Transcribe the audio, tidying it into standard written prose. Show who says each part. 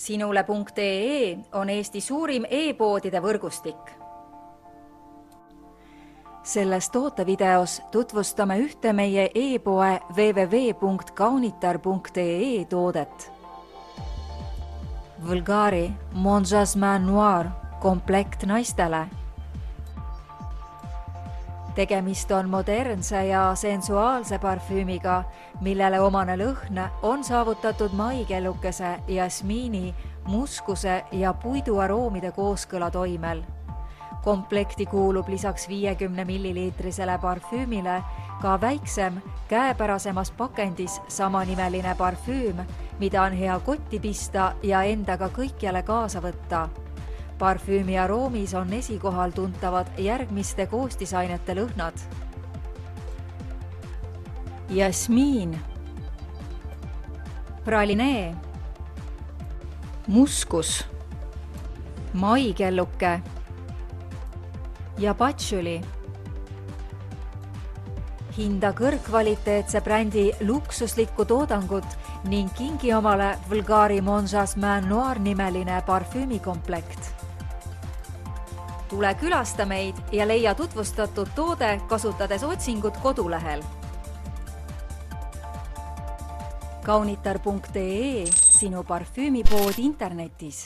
Speaker 1: Sinule.ee on Eesti suurim e-poodide võrgustik. Selles tootevideos tutvustame ühte meie e-poe www.kaunitar.ee toodet. Vulgari Mon Jasmin Noir komplekt naistele. Tegemist on modernse ja sensuaalse parfüümiga, millele omane lõhn on saavutatud maikellukese, jasmiini, muskuse ja puiduaroomide kooskõla toimel. Komplekti kuulub lisaks 50 milliliitrisele parfüümile ka väiksem, käepärasemas pakendis samanimeline parfüüm, mida on hea kotti pista ja endaga kõikjale kaasa võtta. Parfüümi aroomis on esikohal tuntavad järgmiste koostisainete lõhnad. Jasmiin, pralinee, muskus, maikelluke ja patšuli. Hinda kõrgkvaliteetse brändi luksuslikku toodangut ning kingi omale Vulgari Mon Jasmin Noir nimeline parfüümikomplekt. Tule külasta meid ja leia tutvustatud toode kasutades otsingut kodulehel. Kaunitar.ee, sinu parfüümipood internetis.